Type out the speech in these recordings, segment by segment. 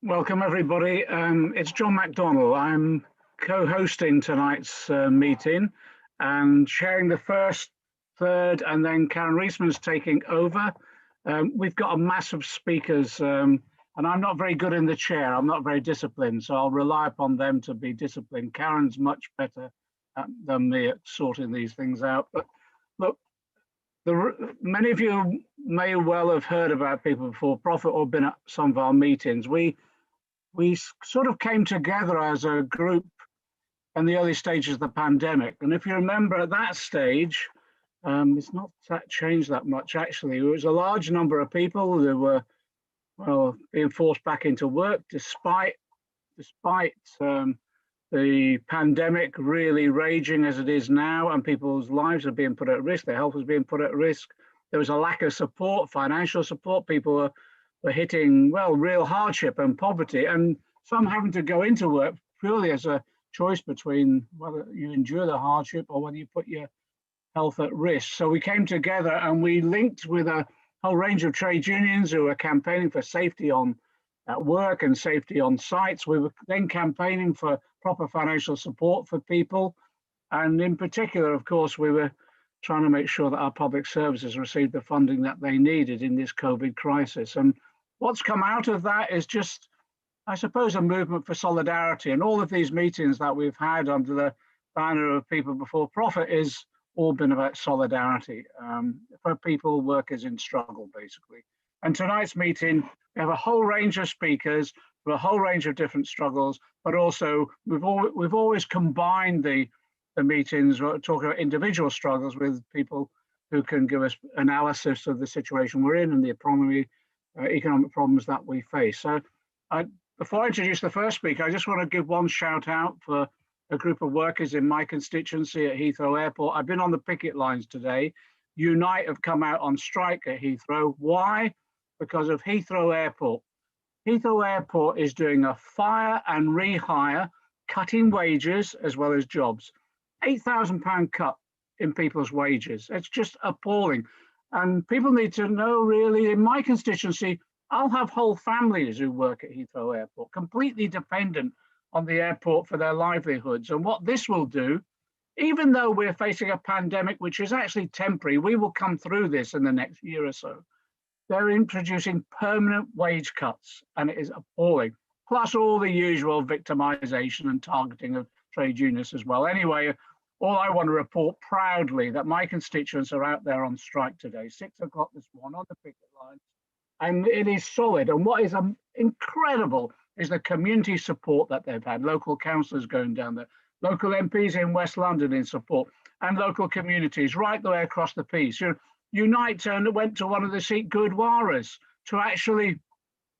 Welcome, everybody. It's John McDonnell. I'm co-hosting tonight's meeting and chairing the first, third, and then Karen Reissmann's taking over. We've got a mass of speakers, and I'm not very good in the chair. I'm not very disciplined, so I'll rely upon them to be disciplined. Karen's much better than me at sorting these things out. But look, many of you may well have heard about People Before Profit or been at some of our meetings. We sort of came together as a group in the early stages of the pandemic. And if you remember at that stage, it's not changed that much, actually. It was a large number of people who were, well, being forced back into work despite the pandemic really raging as it is now, and people's lives are being put at risk, their health was being put at risk. There was a lack of support, financial support. People were hitting, well, real hardship and poverty, and some having to go into work purely as a choice between whether you endure the hardship or whether you put your health at risk. So we came together and we linked with a whole range of trade unions who were campaigning for safety at work and safety on sites. We were then campaigning for proper financial support for people. And in particular, of course, we were trying to make sure that our public services received the funding that they needed in this COVID crisis. And what's come out of that is just, I suppose, a movement for solidarity. And all of these meetings that we've had under the banner of People Before Profit is all been about solidarity for people, workers in struggle, basically. And tonight's meeting, we have a whole range of speakers for a whole range of different struggles, but also we've always combined the meetings, talking about individual struggles, with people who can give us analysis of the situation we're in and the economic problems that we face. So before I introduce the first speaker, I just want to give one shout out for a group of workers in my constituency at Heathrow Airport. I've been on the picket lines today. Unite have come out on strike at Heathrow. Why? Because of Heathrow Airport. Heathrow Airport is doing a fire and rehire, cutting wages as well as jobs. £8,000 cut in people's wages. It's just appalling. And people need to know, really, in my constituency, I'll have whole families who work at Heathrow Airport, completely dependent on the airport for their livelihoods. And what this will do, even though we're facing a pandemic, which is actually temporary, we will come through this in the next year or so. They're introducing permanent wage cuts, and it is appalling. Plus all the usual victimization and targeting of trade unions as well. Anyway, all I want to report proudly that my constituents are out there on strike today, 6 o'clock this morning on the picket line, and it is solid. And what is incredible is the community support that they've had. Local councillors going down there, local MPs in West London in support, and local communities right the way across the piece. Unite went to one of the Sikh Gurdwaras to actually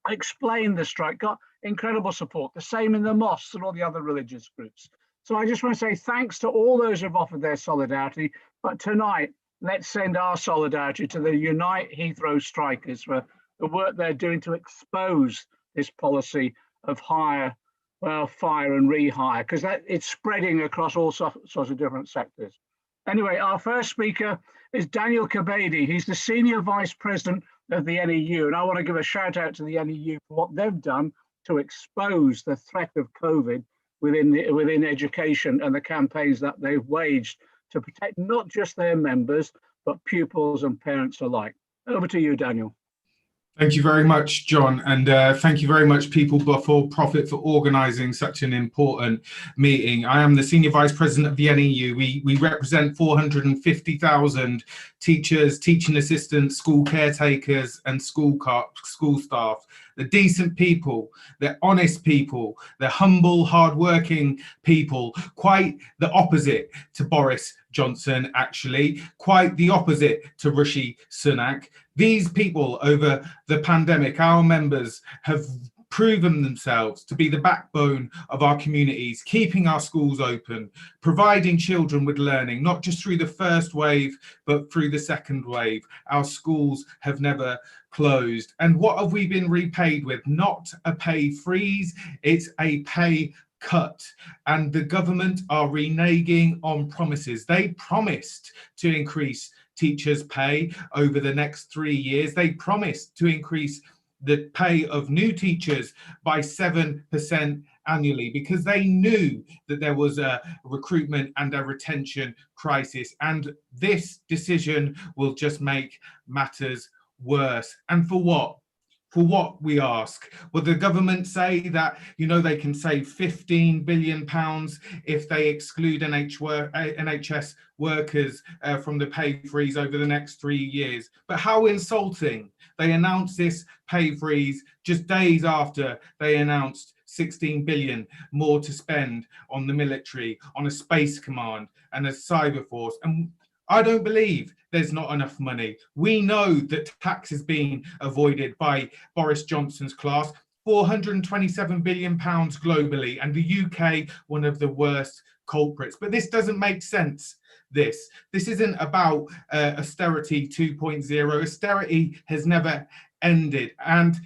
explain the strike, got incredible support. The same in the mosques and all the other religious groups. So I just want to say thanks to all those who've offered their solidarity. But tonight, let's send our solidarity to the Unite Heathrow strikers for the work they're doing to expose this policy of fire and rehire, because it's spreading across all sorts of different sectors. Anyway, our first speaker is Daniel Kebede. He's the Senior Vice President of the NEU, and I want to give a shout out to the NEU for what they've done to expose the threat of COVID within education and the campaigns that they've waged to protect not just their members, but pupils and parents alike. Over to you, Daniel. Thank you very much, John, and thank you very much, People Before Profit, for organising such an important meeting. I am the Senior Vice President of the NEU. We represent 450,000 teachers, teaching assistants, school caretakers and school staff. The decent people, the honest people, the humble, hard-working people, quite the opposite to Boris Johnson, actually, quite the opposite to Rishi Sunak. These people over the pandemic, our members, have proven themselves to be the backbone of our communities, keeping our schools open, providing children with learning, not just through the first wave, but through the second wave. Our schools have never closed. And what have we been repaid with? Not a pay freeze, it's a pay cut. And the government are reneging on promises. They promised to increase teachers' pay over the next 3 years. They promised to increase the pay of new teachers by 7% annually, because they knew that there was a recruitment and a retention crisis, and this decision will just make matters worse. And for what? For what, we ask? Will the government say that, you know, they can save £15 billion if they exclude NHS workers from the pay freeze over the next 3 years? But how insulting. They announced this pay freeze just days after they announced 16 billion more to spend on the military, on a space command and a cyber force. And I don't believe there's not enough money. We know that tax is being avoided by Boris Johnson's class, £427 billion globally, and the UK, one of the worst culprits. But this doesn't make sense. This isn't about austerity 2.0. Austerity has never ended. And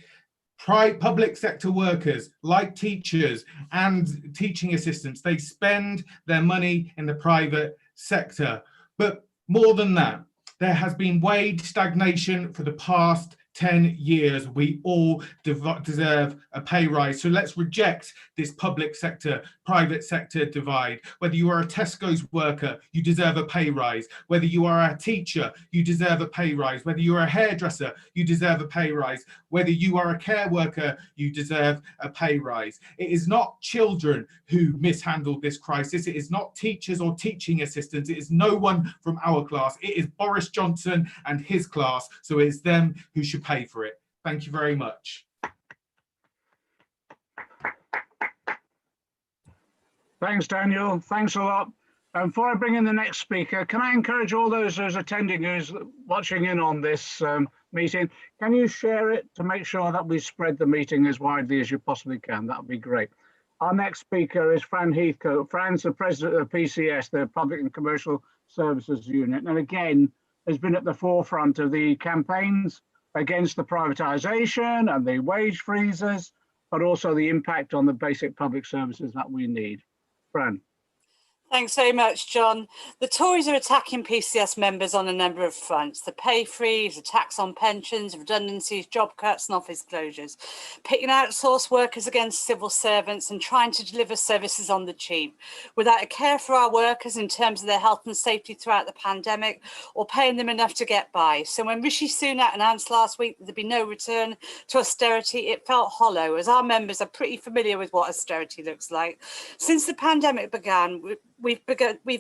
public sector workers like teachers and teaching assistants, they spend their money in the private sector. But more than that, there has been wage stagnation for the past 10 years. We all deserve a pay rise. So let's reject this public sector, private sector divide. Whether you are a Tesco's worker, you deserve a pay rise. Whether you are a teacher, you deserve a pay rise. Whether you are a hairdresser, you deserve a pay rise. Whether you are a care worker, you deserve a pay rise. It is not children who mishandled this crisis. It is not teachers or teaching assistants. It is no one from our class. It is Boris Johnson and his class. So it is them who should pay for it. Thank you very much. Thanks, Daniel. Thanks a lot. And before I bring in the next speaker, can I encourage all those who's attending, who's watching in on this meeting, can you share it to make sure that we spread the meeting as widely as you possibly can? That would be great. Our next speaker is Fran Heathcote. Fran's the president of PCS, the Public and Commercial Services Unit, and again, has been at the forefront of the campaigns against the privatisation and the wage freezes, but also the impact on the basic public services that we need. Fran. Thanks very much, John. The Tories are attacking PCS members on a number of fronts: the pay freeze, the tax on pensions, redundancies, job cuts and office closures, pitting outsourced workers against civil servants and trying to deliver services on the cheap without a care for our workers in terms of their health and safety throughout the pandemic or paying them enough to get by. So when Rishi Sunak announced last week that there'd be no return to austerity, it felt hollow, as our members are pretty familiar with what austerity looks like. Since the pandemic began, we've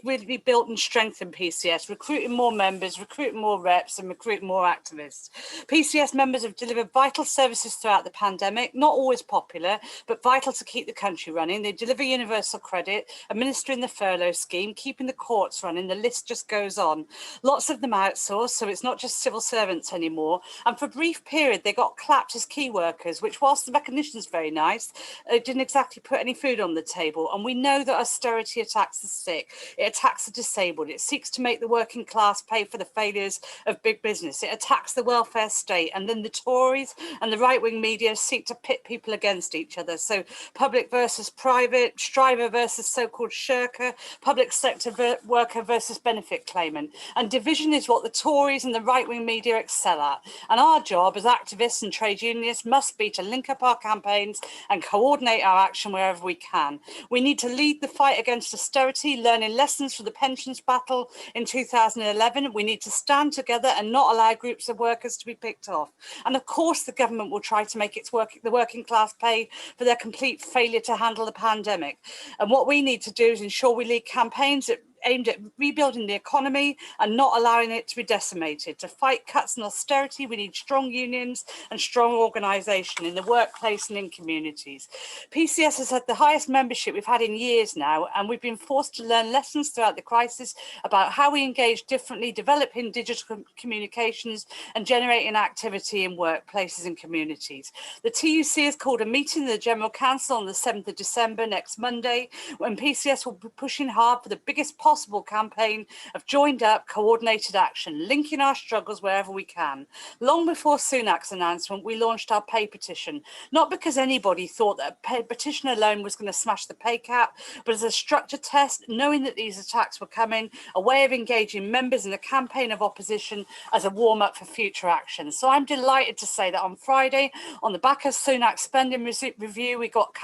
really built and strengthened PCS, recruiting more members, recruiting more reps and recruiting more activists. PCS members have delivered vital services throughout the pandemic, not always popular, but vital to keep the country running. They deliver universal credit, administering the furlough scheme, keeping the courts running, the list just goes on. Lots of them outsourced, so it's not just civil servants anymore. And for a brief period, they got clapped as key workers, which whilst the recognition's very nice, it didn't exactly put any food on the table. And we know that austerity attacks the sick, it attacks the disabled, it seeks to make the working class pay for the failures of big business, it attacks the welfare state, and then the Tories and the right-wing media seek to pit people against each other. So public versus private, striver versus so-called shirker, public sector worker versus benefit claimant. And division is what the Tories and the right-wing media excel at. And our job as activists and trade unionists must be to link up our campaigns and coordinate our action wherever we can. We need to lead the fight against austerity, learning lessons from the pensions battle in 2011. We need to stand together and not allow groups of workers to be picked off. And of course, the government will try to make the working class pay for their complete failure to handle the pandemic. And what we need to do is ensure we lead campaigns aimed at rebuilding the economy and not allowing it to be decimated. To fight cuts and austerity, we need strong unions and strong organisation in the workplace and in communities. PCS has had the highest membership we've had in years now, and we've been forced to learn lessons throughout the crisis about how we engage differently, developing digital communications and generating activity in workplaces and communities. The TUC has called a meeting of the General Council on the 7th of December, next Monday, when PCS will be pushing hard for the biggest possible campaign of joined up, coordinated action, linking our struggles wherever we can. Long before Sunak's announcement, we launched our pay petition, not because anybody thought that a petition alone was going to smash the pay cap, but as a structure test, knowing that these attacks were coming, a way of engaging members in a campaign of opposition as a warm-up for future action. So I'm delighted to say that on Friday, on the back of Sunak's spending review, we got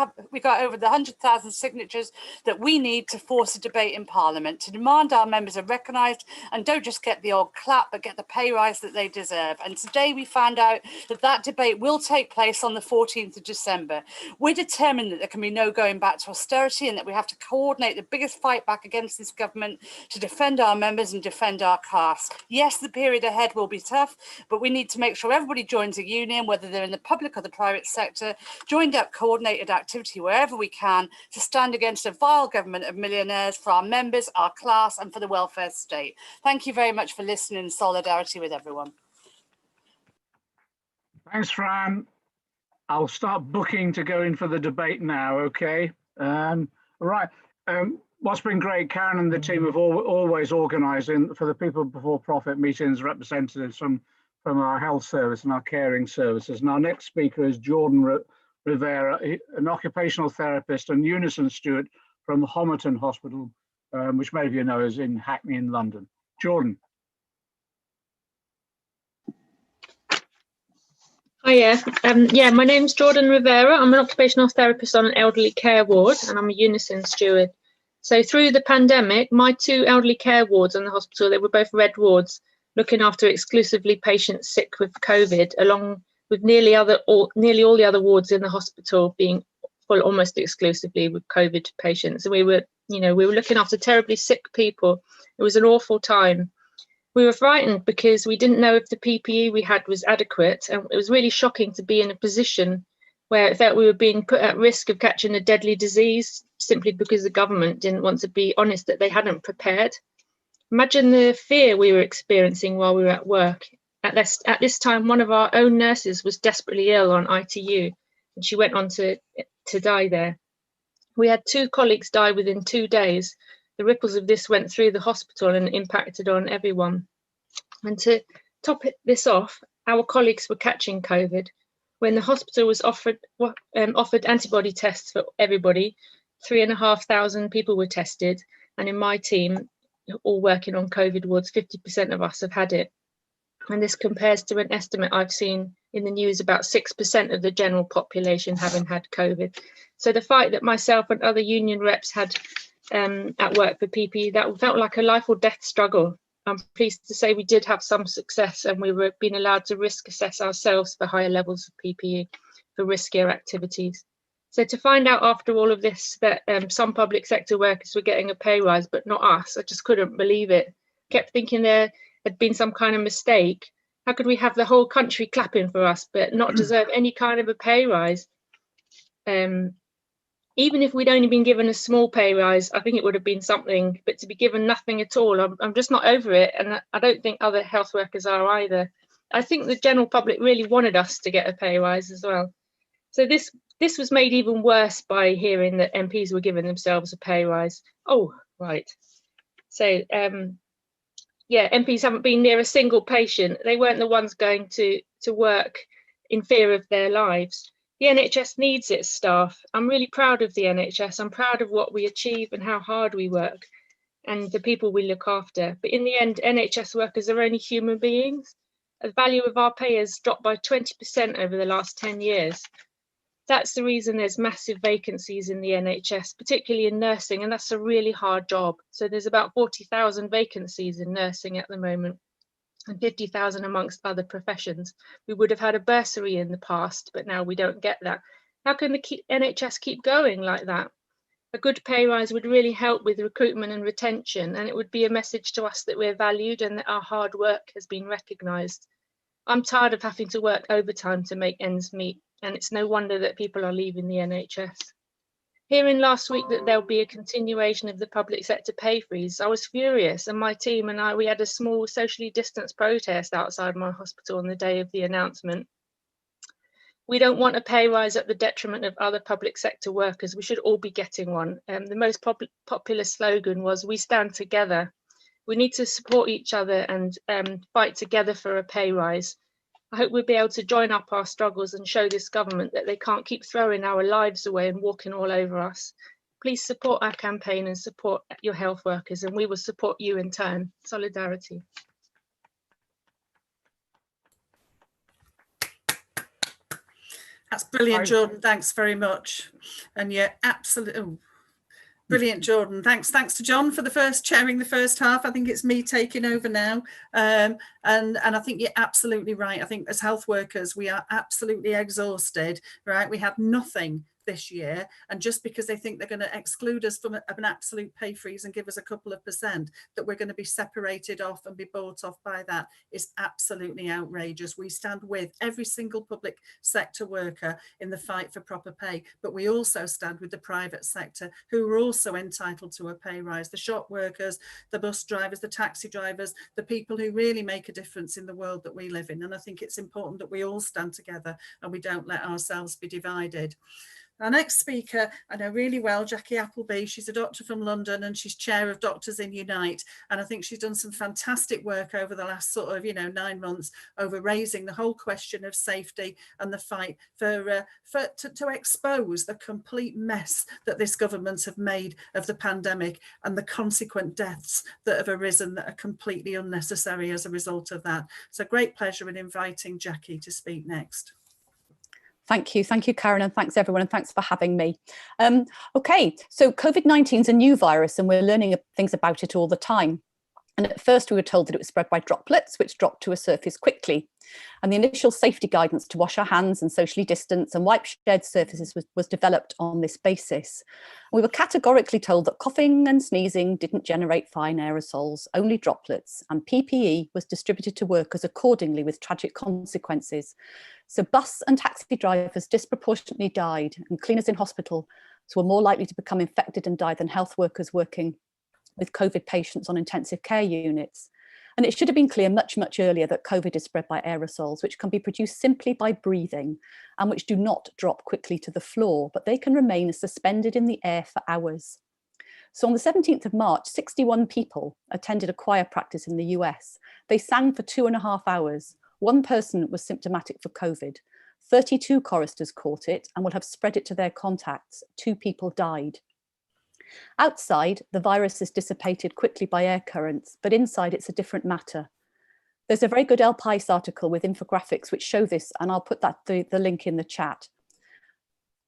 over the 100,000 signatures that we need to force a debate in Parliament to demand our members are recognised and don't just get the odd clap, but get the pay rise that they deserve. And today we found out that that debate will take place on the 14th of December. We're determined that there can be no going back to austerity and that we have to coordinate the biggest fight back against this government to defend our members and defend our caste. Yes, the period ahead will be tough, but we need to make sure everybody joins a union, whether they're in the public or the private sector, joined up coordinated activity wherever we can to stand against a vile government of millionaires for our members, our class, and for the welfare state. Thank you very much for listening in solidarity with everyone. Thanks, Fran. I'll start booking to go in for the debate now, okay? Right. What's been great, Karen and the team have always organising for the people before profit meetings, representatives from our health service and our caring services. And our next speaker is Jordan Rivera, an occupational therapist and Unison steward from Homerton Hospital, which many of you know is in Hackney in London. Jordan. Hiya. Yeah, my name's Jordan Rivera. I'm an occupational therapist on an elderly care ward, and I'm a Unison steward. So through the pandemic, my 2 elderly care wards in the hospital, they were both red wards, looking after exclusively patients sick with COVID, along with nearly all the other wards in the hospital being full almost exclusively with COVID patients. And we were looking after terribly sick people. It was an awful time. We were frightened because we didn't know if the PPE we had was adequate, and it was really shocking to be in a position where it felt we were being put at risk of catching a deadly disease simply because the government didn't want to be honest that they hadn't prepared. Imagine the fear we were experiencing while we were at work. At this time, one of our own nurses was desperately ill on ITU, and she went on to die there. We had 2 colleagues die within 2 days. The ripples of this went through the hospital and impacted on everyone. And to top this off, our colleagues were catching COVID. When the hospital was offered antibody tests for everybody, 3,500 people were tested. And in my team, all working on COVID wards, 50% of us have had it. And this compares to an estimate I've seen in the news about 6% of the general population having had COVID. So the fight that myself and other union reps had at work for PPE, that felt like a life or death struggle. I'm pleased to say we did have some success, and we were being allowed to risk assess ourselves for higher levels of PPE for riskier activities. So to find out after all of this that some public sector workers were getting a pay rise, but not us, I just couldn't believe it. Kept thinking there had been some kind of mistake. How could we have the whole country clapping for us, but not deserve any kind of a pay rise? Even if we'd only been given a small pay rise, I think it would have been something, but to be given nothing at all, I'm just not over it. And I don't think other health workers are either. I think the general public really wanted us to get a pay rise as well. So this was made even worse by hearing that MPs were giving themselves a pay rise. Oh, right. So, yeah, MPs haven't been near a single patient. They weren't the ones going to work in fear of their lives. The NHS needs its staff. I'm really proud of the NHS. I'm proud of what we achieve and how hard we work and the people we look after. But in the end, NHS workers are only human beings. The value of our pay has dropped by 20% over the last 10 years. That's the reason there's massive vacancies in the NHS, particularly in nursing, and that's a really hard job. So there's about 40,000 vacancies in nursing at the moment, and 50,000 amongst other professions. We would have had a bursary in the past, but now we don't get that. How can the NHS keep going like that? A good pay rise would really help with recruitment and retention, and it would be a message to us that we're valued and that our hard work has been recognised. I'm tired of having to work overtime to make ends meet, and it's no wonder that people are leaving the NHS. Hearing last week that there'll be a continuation of the public sector pay freeze, I was furious, and my team and we had a small socially distanced protest outside my hospital on the day of the announcement. We don't want a pay rise at the detriment of other public sector workers. We should all be getting one. The most popular slogan was, "We stand together." We need to support each other and fight together for a pay rise. I hope we'll be able to join up our struggles and show this government that they can't keep throwing our lives away and walking all over us. Please support our campaign and support your health workers, and we will support you in turn. Solidarity. That's brilliant, Jordan. Thanks very much. And yeah, absolutely. Brilliant, Jordan. Thanks to John for chairing the first half. I think it's me taking over now. And I think you're absolutely right. I think as health workers, we are absolutely exhausted, right? We have nothing this year, and just because they think they're going to exclude us from an absolute pay freeze and give us a couple of percent, that we're going to be separated off and be bought off by that is absolutely outrageous. We stand with every single public sector worker in the fight for proper pay, but we also stand with the private sector, who are also entitled to a pay rise. The shop workers, the bus drivers, the taxi drivers, the people who really make a difference in the world that we live in. And I think it's important that we all stand together and we don't let ourselves be divided. Our next speaker, I know really well, Jackie Applebee. She's a doctor from London and she's chair of Doctors in Unite. And I think she's done some fantastic work over the last 9 months over raising the whole question of safety and the fight to expose the complete mess that this government have made of the pandemic and the consequent deaths that have arisen that are completely unnecessary as a result of that. So great pleasure in inviting Jackie to speak next. Thank you, Karen, and thanks everyone, and thanks for having me. Okay, so COVID-19 is a new virus and we're learning things about it all the time. And at first we were told that it was spread by droplets, which dropped to a surface quickly. And the initial safety guidance to wash our hands and socially distance and wipe shared surfaces was developed on this basis. We were categorically told that coughing and sneezing didn't generate fine aerosols, only droplets, and PPE was distributed to workers accordingly with tragic consequences. So bus and taxi drivers disproportionately died, and cleaners in hospital were more likely to become infected and die than health workers working with COVID patients on intensive care units. And it should have been clear much, much earlier that COVID is spread by aerosols, which can be produced simply by breathing and which do not drop quickly to the floor, but they can remain suspended in the air for hours. So on the 17th of March, 61 people attended a choir practice in the US. They sang for 2.5 hours. One person was symptomatic for COVID. 32 choristers caught it and will have spread it to their contacts. 2 people died. Outside, the virus is dissipated quickly by air currents, but inside it's a different matter. There's a very good El País article with infographics which show this, and I'll put the link in the chat.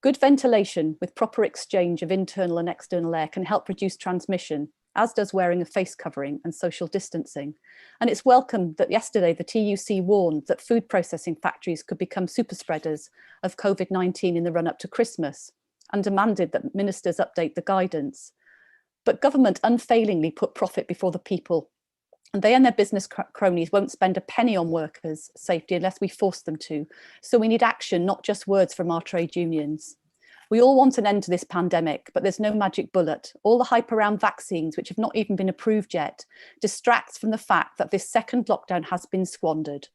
Good ventilation with proper exchange of internal and external air can help reduce transmission, as does wearing a face covering and social distancing. And it's welcome that yesterday the TUC warned that food processing factories could become super spreaders of COVID-19 in the run-up to Christmas, and demanded that ministers update the guidance. But government unfailingly put profit before the people, and they and their business cronies won't spend a penny on workers' safety unless we force them to. So we need action, not just words from our trade unions. We all want an end to this pandemic, but there's no magic bullet. All the hype around vaccines, which have not even been approved yet, distracts from the fact that this second lockdown has been squandered.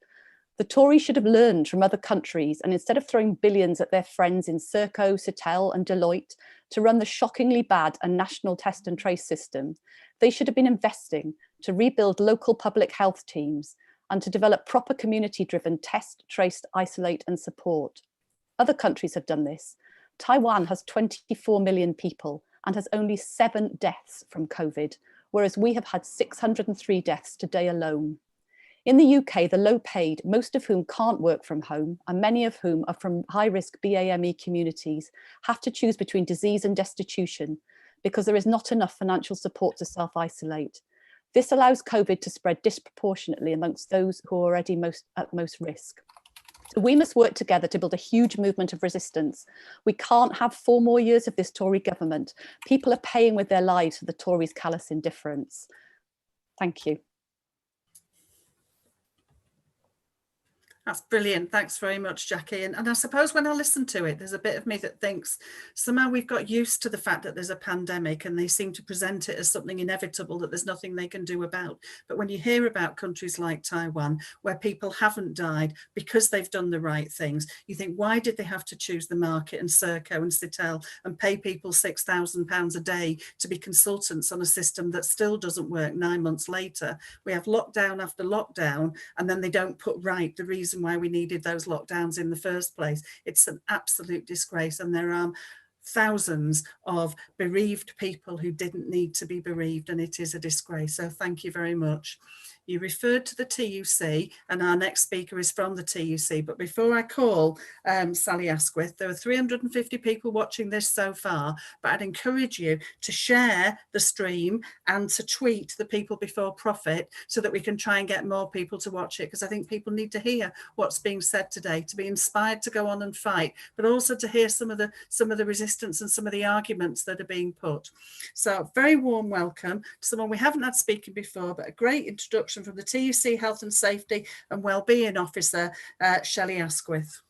The Tories should have learned from other countries, and instead of throwing billions at their friends in Serco, Citel and Deloitte to run the shockingly bad and national test and trace system, they should have been investing to rebuild local public health teams and to develop proper community-driven test, trace, isolate and support. Other countries have done this. Taiwan has 24 million people and has only 7 deaths from COVID, whereas we have had 603 deaths today alone. In the UK, the low paid, most of whom can't work from home, and many of whom are from high-risk BAME communities, have to choose between disease and destitution because there is not enough financial support to self-isolate. This allows COVID to spread disproportionately amongst those who are already at most risk. So we must work together to build a huge movement of resistance. We can't have 4 more years of this Tory government. People are paying with their lives for the Tories' callous indifference. Thank you. That's brilliant. Thanks very much, Jackie. And I suppose when I listen to it, there's a bit of me that thinks somehow we've got used to the fact that there's a pandemic and they seem to present it as something inevitable that there's nothing they can do about. But when you hear about countries like Taiwan, where people haven't died because they've done the right things, you think, why did they have to choose the market and Serco and Citel and pay people £6,000 a day to be consultants on a system that still doesn't work 9 months later? We have lockdown after lockdown, and then they don't put right the reason why we needed those lockdowns in the first place. It's an absolute disgrace, and there are thousands of bereaved people who didn't need to be bereaved, and it is a disgrace. So thank you very much. You referred to the TUC, and our next speaker is from the TUC. But before I call Sally Asquith, there are 350 people watching this so far, but I'd encourage you to share the stream and to tweet the people before profit so that we can try and get more people to watch it, because I think people need to hear what's being said today, to be inspired to go on and fight, but also to hear some of the resistance and some of the arguments that are being put. So very warm welcome to someone we haven't had speaking before, but a great introduction from the TUC Health and Safety and Wellbeing Officer, Shelly Asquith.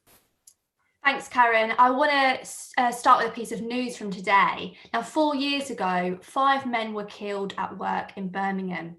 Thanks, Karen. I want to start with a piece of news from today. Now, 4 years ago, 5 men were killed at work in Birmingham.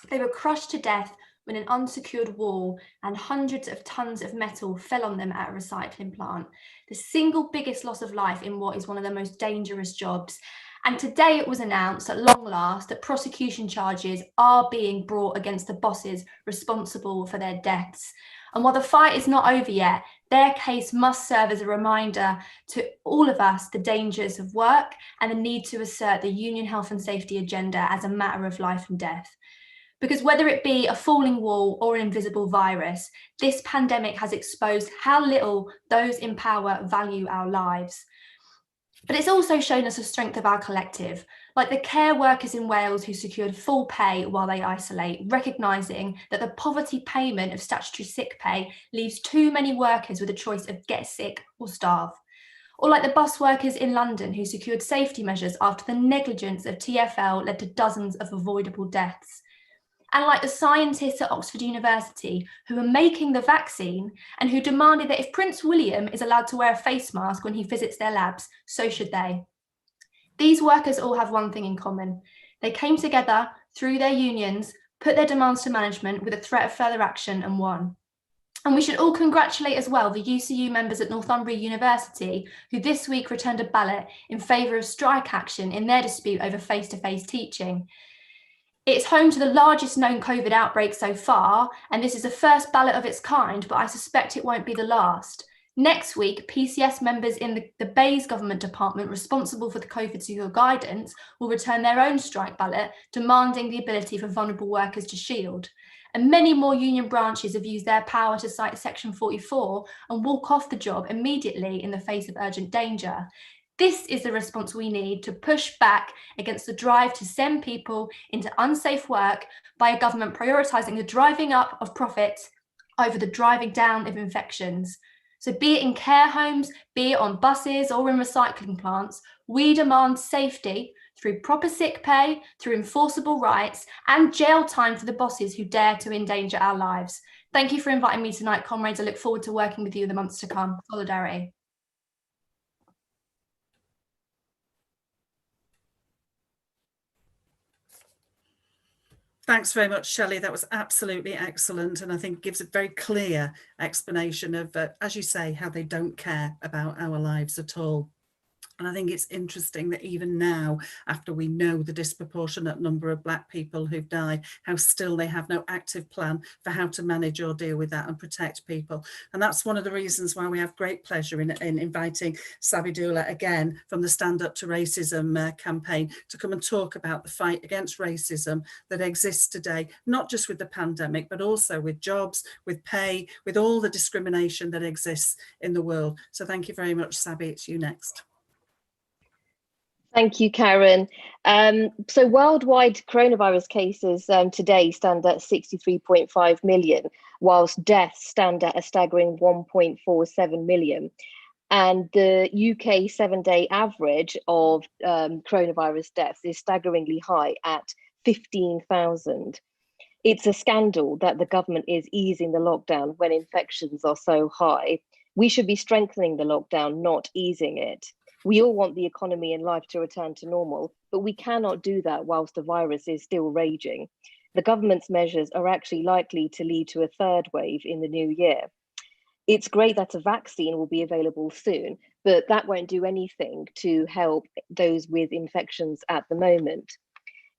They were crushed to death when an unsecured wall and hundreds of tons of metal fell on them at a recycling plant. The single biggest loss of life in what is one of the most dangerous jobs. And today it was announced at long last that prosecution charges are being brought against the bosses responsible for their deaths. And while the fight is not over yet, their case must serve as a reminder to all of us the dangers of work and the need to assert the union health and safety agenda as a matter of life and death. Because whether it be a falling wall or an invisible virus, this pandemic has exposed how little those in power value our lives. But it's also shown us the strength of our collective, like the care workers in Wales who secured full pay while they isolate, recognising that the poverty payment of statutory sick pay leaves too many workers with a choice of get sick or starve. Or like the bus workers in London who secured safety measures after the negligence of TfL led to dozens of avoidable deaths. And like the scientists at Oxford University who are making the vaccine and who demanded that if Prince William is allowed to wear a face mask when he visits their labs, so should they. These workers all have one thing in common. They came together through their unions, put their demands to management with a threat of further action, and won. And we should all congratulate as well the UCU members at Northumbria University who this week returned a ballot in favour of strike action in their dispute over face-to-face teaching. It's home to the largest known COVID outbreak so far, and this is the first ballot of its kind, but I suspect it won't be the last. Next week, PCS members in the Bayes government department responsible for the COVID secure guidance will return their own strike ballot, demanding the ability for vulnerable workers to shield. And many more union branches have used their power to cite Section 44 and walk off the job immediately in the face of urgent danger. This is the response we need to push back against the drive to send people into unsafe work by a government prioritising the driving up of profits over the driving down of infections. So be it in care homes, be it on buses or in recycling plants, we demand safety through proper sick pay, through enforceable rights and jail time for the bosses who dare to endanger our lives. Thank you for inviting me tonight, comrades. I look forward to working with you in the months to come. Solidarity. Thanks very much, Shelley. That was absolutely excellent, and I think gives a very clear explanation of, as you say, how they don't care about our lives at all. And I think it's interesting that even now, after we know the disproportionate number of Black people who've died, how still they have no active plan for how to manage or deal with that and protect people. And that's one of the reasons why we have great pleasure in inviting Sabby again from the Stand Up to Racism campaign to come and talk about the fight against racism that exists today, not just with the pandemic, but also with jobs, with pay, with all the discrimination that exists in the world. So thank you very much, Sabby. It's you next. Thank you, Karen. So worldwide coronavirus cases today stand at 63.5 million, whilst deaths stand at a staggering 1.47 million. And the UK 7-day average of coronavirus deaths is staggeringly high at 15,000. It's a scandal that the government is easing the lockdown when infections are so high. We should be strengthening the lockdown, not easing it. We all want the economy and life to return to normal, but we cannot do that whilst the virus is still raging. The government's measures are actually likely to lead to a third wave in the new year. It's great that a vaccine will be available soon, but that won't do anything to help those with infections at the moment.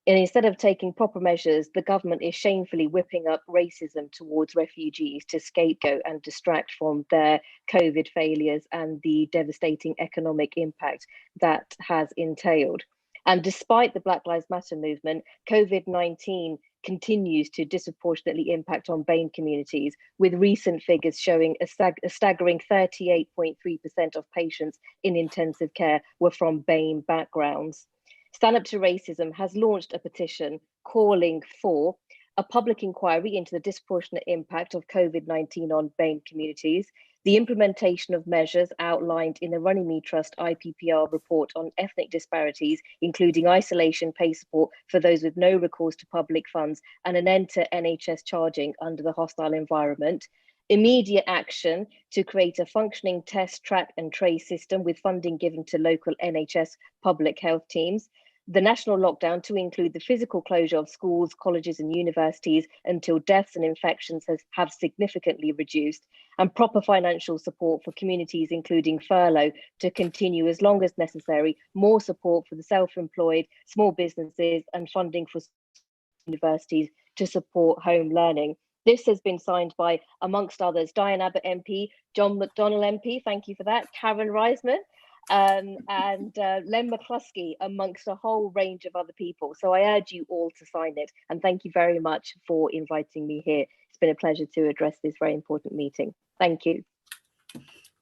And instead of taking proper measures, the government is shamefully whipping up racism towards refugees to scapegoat and distract from their COVID failures and the devastating economic impact that has entailed. And despite the Black Lives Matter movement, COVID-19 continues to disproportionately impact on BAME communities, with recent figures showing a staggering 38.3% of patients in intensive care were from BAME backgrounds. Stand Up to Racism has launched a petition calling for a public inquiry into the disproportionate impact of COVID-19 on BAME communities, the implementation of measures outlined in the Runnymede Trust IPPR report on ethnic disparities, including isolation pay support for those with no recourse to public funds, and an end to NHS charging under the hostile environment, immediate action to create a functioning test, track and trace system with funding given to local NHS public health teams, the national lockdown to include the physical closure of schools, colleges and universities until deaths and infections have significantly reduced, and proper financial support for communities, including furlough, to continue as long as necessary, more support for the self-employed, small businesses, and funding for universities to support home learning. This has been signed by, amongst others, Diane Abbott MP, John McDonnell MP, thank you for that, Karen Reissmann, and Len McCluskey, amongst a whole range of other people. So I urge you all to sign it. And thank you very much for inviting me here. It's been a pleasure to address this very important meeting. Thank you.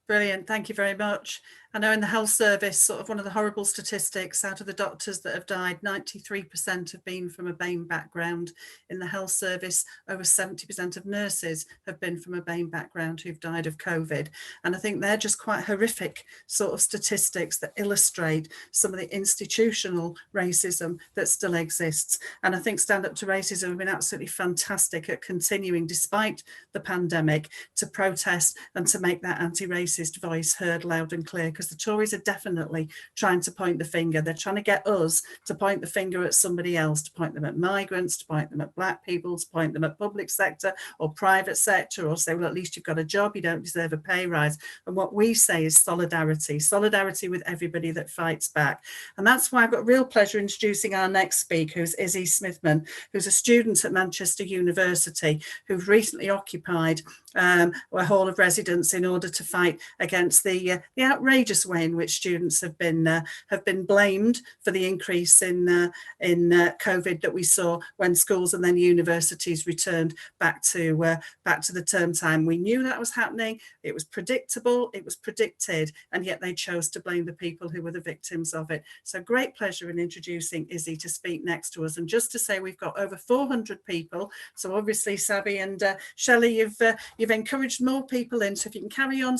Brilliant, thank you very much. I know in the health service, sort of one of the horrible statistics out of the doctors that have died, 93% have been from a BAME background. In the health service, over 70% of nurses have been from a BAME background who've died of COVID. And I think they're just quite horrific sort of statistics that illustrate some of the institutional racism that still exists. And I think Stand Up to Racism have been absolutely fantastic at continuing, despite the pandemic, to protest and to make that anti-racist voice heard loud and clear, because the Tories are definitely trying to point the finger. They're trying to get us to point the finger at somebody else, to point them at migrants, to point them at black people, to point them at public sector or private sector, or say, well, at least you've got a job, you don't deserve a pay rise. And what we say is solidarity, solidarity with everybody that fights back. And that's why I've got real pleasure introducing our next speaker, who's Izzy Smitheman, who's a student at Manchester University, who's recently occupied a hall of residence in order to fight against the outrageous way in which students have been blamed for the increase in COVID that we saw when schools and then universities returned back to the term time. We knew that was happening. It was predictable. It was predicted, and yet they chose to blame the people who were the victims of it. So great pleasure in introducing Izzy to speak next to us. And just to say, we've got over 400 people. So obviously, Sabby and Shelly, you've encouraged more people in. So if you can carry on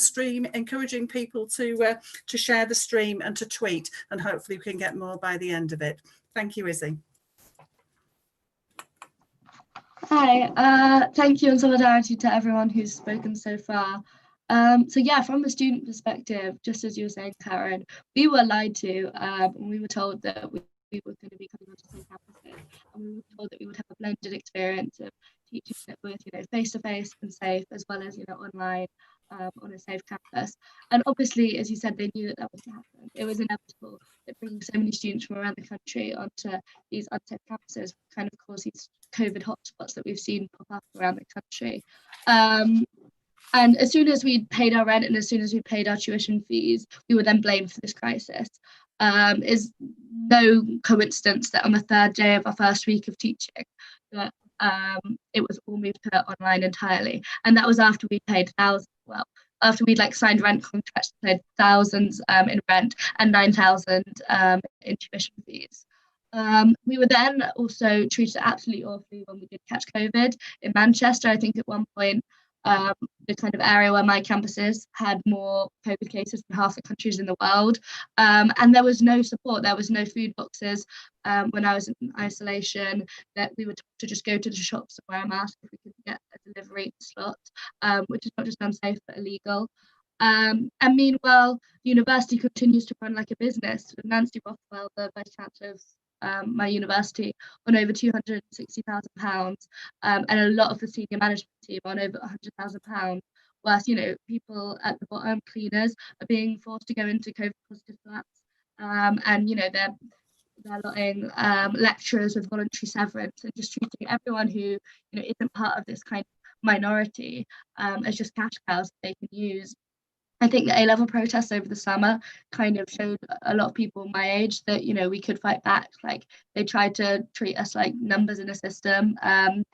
encouraging people to share the stream and to tweet, and hopefully we can get more by the end of it. Thank you, Izzy. Hi, thank you and solidarity to everyone who's spoken so far. So yeah, from a student perspective, just as you were saying, Karen, we were lied to, and we were told that we were going to be coming onto some campuses, and we were told that we would have a blended experience of teaching that was, face-to-face and safe, as well as, online on a safe campus. And obviously, as you said, they knew that that was to happen. It was inevitable that bringing so many students from around the country onto these unsafe campuses kind of caused these COVID hotspots that we've seen pop up around the country. And as soon as we'd paid our rent and as soon as we paid our tuition fees, we were then blamed for this crisis. It's no coincidence that on the third day of our first week of teaching, that it was all moved to online entirely. And that was after we paid thousands, after we'd signed rent contracts, paid thousands in rent and 9,000 in tuition fees. We were then also treated absolutely awfully when we did catch COVID in Manchester. I think at one point the kind of area where my campus is had more COVID cases than half the countries in the world. And there was no support, there was no food boxes. When I was in isolation, that we were told to just go to the shops and wear a mask if we could get a delivery slot, which is not just unsafe but illegal. And meanwhile, the university continues to run like a business, with Nancy Rothwell, the Vice Chancellor of my university, on over £260,000, and a lot of the senior management team on over £100,000, whilst, you know, people at the bottom, cleaners, are being forced to go into COVID positive flats, and, you know, they're allotting lecturers with voluntary severance and just treating everyone who, you know, isn't part of this kind of minority as just cash cows that they can use. I think the A-level protests over the summer kind of showed a lot of people my age that, you know, we could fight back. Like, they tried to treat us like numbers in a system, kind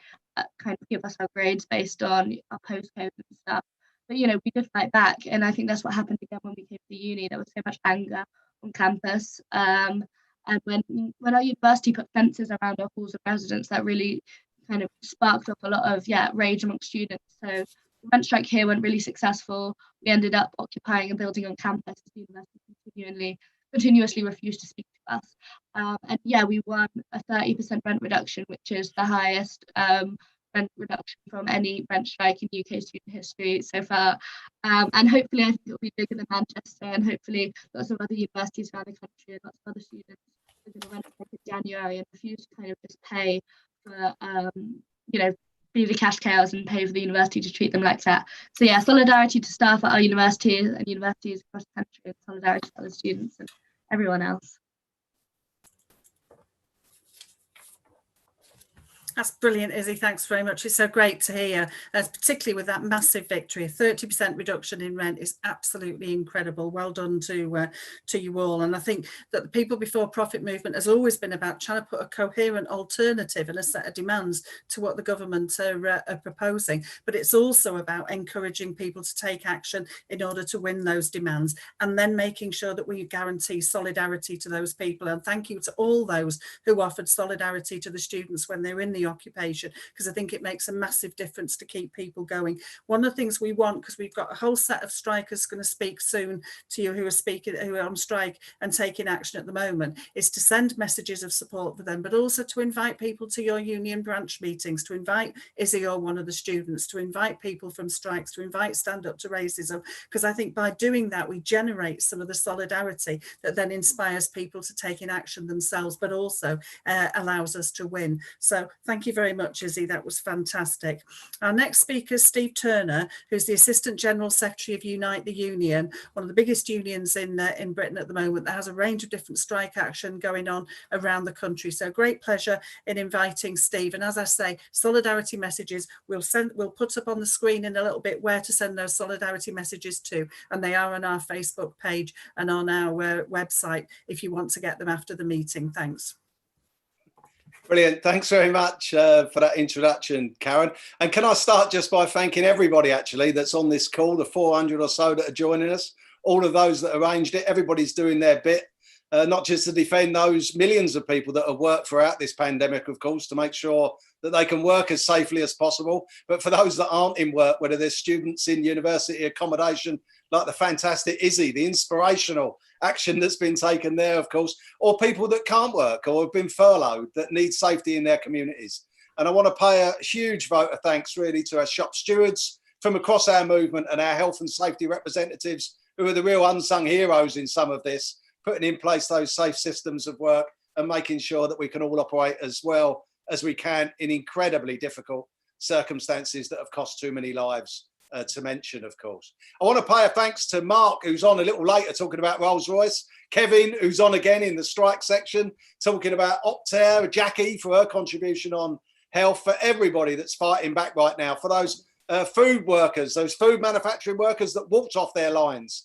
of give us our grades based on our postcode and stuff. But, you know, we did fight back. And I think that's what happened again when we came to uni. There was so much anger on campus. And when our university put fences around our halls of residence, that really kind of sparked up a lot of, rage amongst students. So the rent strike here went really successful. We ended up occupying a building on campus as the university continuously refused to speak to us. And yeah, we won a 30% rent reduction, which is the highest rent reduction from any rent strike in UK student history so far. And hopefully, I think it'll be bigger than Manchester, and hopefully lots of other universities around the country and lots of other students are going to rent strike in January and refuse to kind of just pay for, you know, be the cash cows and pay for the university to treat them like that. So yeah, solidarity to staff at our universities and universities across the country, and solidarity to other students and everyone else. That's brilliant, Izzy. Thanks very much. It's so great to hear, particularly with that massive victory. A 30% reduction in rent is absolutely incredible. Well done to you all. And I think that the People Before Profit movement has always been about trying to put a coherent alternative and a set of demands to what the government are proposing. But it's also about encouraging people to take action in order to win those demands, and then making sure that we guarantee solidarity to those people. And thank you to all those who offered solidarity to the students when they were in the occupation, because I think it makes a massive difference to keep people going. One of the things we want, because we've got a whole set of strikers going to speak soon to you who are on strike and taking action at the moment, is to send messages of support for them, but also to invite people to your union branch meetings, to invite Izzy or one of the students, to invite people from strikes, to invite Stand Up to Racism, because I think by doing that we generate some of the solidarity that then inspires people to take in action themselves, but also allows us to win. So thank you very much, Izzy. That was fantastic. Our next speaker is Steve Turner, who's the Assistant General Secretary of Unite the Union, one of the biggest unions in Britain at the moment, that has a range of different strike action going on around the country. So great pleasure in inviting Steve. And as I say, solidarity messages we'll put up on the screen in a little bit where to send those solidarity messages to, and they are on our Facebook page and on our website if you want to get them after the meeting. Thanks. Brilliant. Thanks very much for that introduction, Karen. And can I start just by thanking everybody actually that's on this call, the 400 or so that are joining us, all of those that arranged it. Everybody's doing their bit, not just to defend those millions of people that have worked throughout this pandemic, of course, to make sure that they can work as safely as possible. But for those that aren't in work, whether they're students in university accommodation, like the fantastic Izzy, the inspirational action that's been taken there, of course, or people that can't work or have been furloughed that need safety in their communities. And I want to pay a huge vote of thanks really to our shop stewards from across our movement and our health and safety representatives, who are the real unsung heroes in some of this, putting in place those safe systems of work and making sure that we can all operate as well as we can in incredibly difficult circumstances that have cost too many lives to mention, of course. I want to pay a thanks to Mark, who's on a little later talking about Rolls-Royce, Kevin, who's on again in the strike section, talking about Optare, Jackie for her contribution on health, for everybody that's fighting back right now, for those food workers, those food manufacturing workers that walked off their lines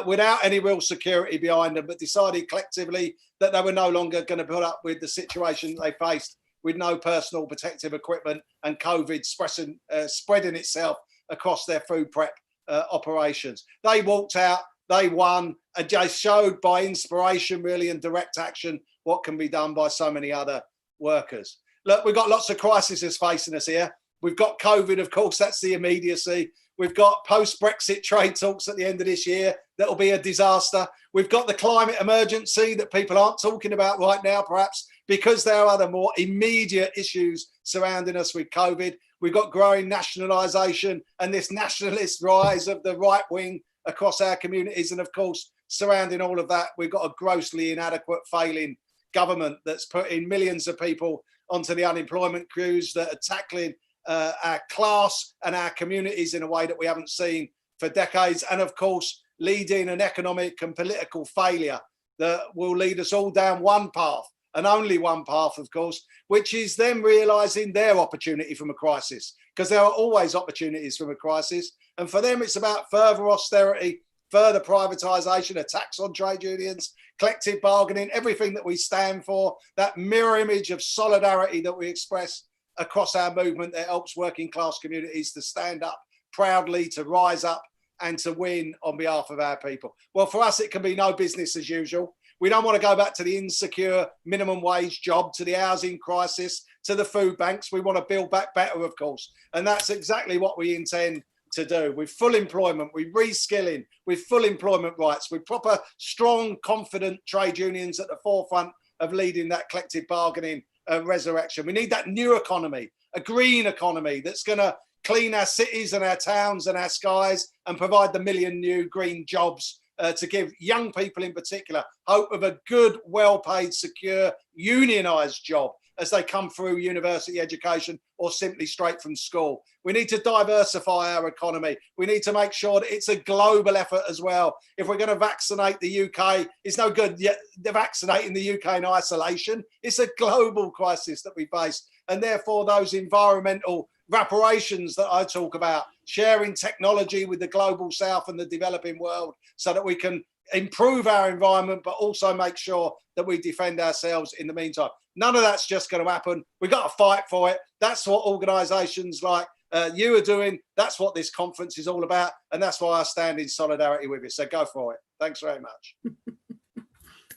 without any real security behind them, but decided collectively that they were no longer going to put up with the situation they faced with no personal protective equipment and COVID spreading itself across their food prep operations. They walked out, they won, and they showed by inspiration really and direct action what can be done by so many other workers. Look, we've got lots of crises facing us here. We've got COVID, of course, that's the immediacy. We've got post-Brexit trade talks at the end of this year. That'll be a disaster. We've got the climate emergency that people aren't talking about right now, perhaps because there are other more immediate issues surrounding us with COVID. We've got growing nationalisation and this nationalist rise of the right wing across our communities. And of course, surrounding all of that, we've got a grossly inadequate, failing government that's putting millions of people onto the unemployment queues, that are tackling our class and our communities in a way that we haven't seen for decades. And of course, leading an economic and political failure that will lead us all down one path, and only one path, of course, which is them realising their opportunity from a crisis, because there are always opportunities from a crisis. And for them, it's about further austerity, further privatisation, attacks on trade unions, collective bargaining, everything that we stand for, that mirror image of solidarity that we express across our movement that helps working class communities to stand up proudly, to rise up and to win on behalf of our people. Well, for us, it can be no business as usual. We don't want to go back to the insecure minimum wage job, to the housing crisis, to the food banks. We want to build back better, of course. And that's exactly what we intend to do. With full employment, with reskilling, with full employment rights, with proper, strong, confident trade unions at the forefront of leading that collective bargaining resurrection. We need that new economy, a green economy that's going to clean our cities and our towns and our skies and provide the million new green jobs to give young people in particular hope of a good, well-paid, secure, unionised job as they come through university education or simply straight from school. We need to diversify our economy. We need to make sure that it's a global effort as well. If we're going to vaccinate the UK, it's no good yet vaccinating the UK in isolation. It's a global crisis that we face. And therefore, those environmental reparations that I talk about, sharing technology with the global south and the developing world so that we can improve our environment, but also make sure that we defend ourselves in the meantime. None of that's just going to happen. We've got to fight for it. That's what organisations like you are doing. That's what this conference is all about. And that's why I stand in solidarity with you. So go for it. Thanks very much.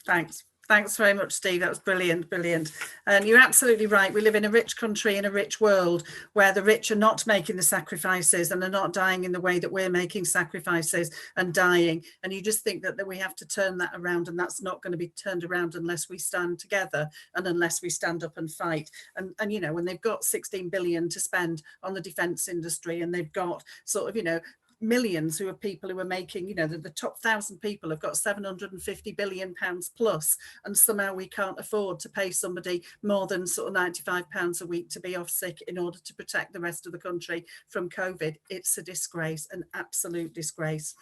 Thanks. Thanks very much, Steve. That was brilliant, brilliant. And you're absolutely right. We live in a rich country, in a rich world, where the rich are not making the sacrifices and are not dying in the way that we're making sacrifices and dying. And you just think that we have to turn that around, and that's not going to be turned around unless we stand together and unless we stand up and fight. And you know, when they've got 16 billion to spend on the defence industry, and they've got sort of, you know, millions who are people who are making, you know, the top 1,000 people have got 750 billion pounds plus, and somehow we can't afford to pay somebody more than sort of 95 pounds a week to be off sick in order to protect the rest of the country from COVID. It's a disgrace, an absolute disgrace.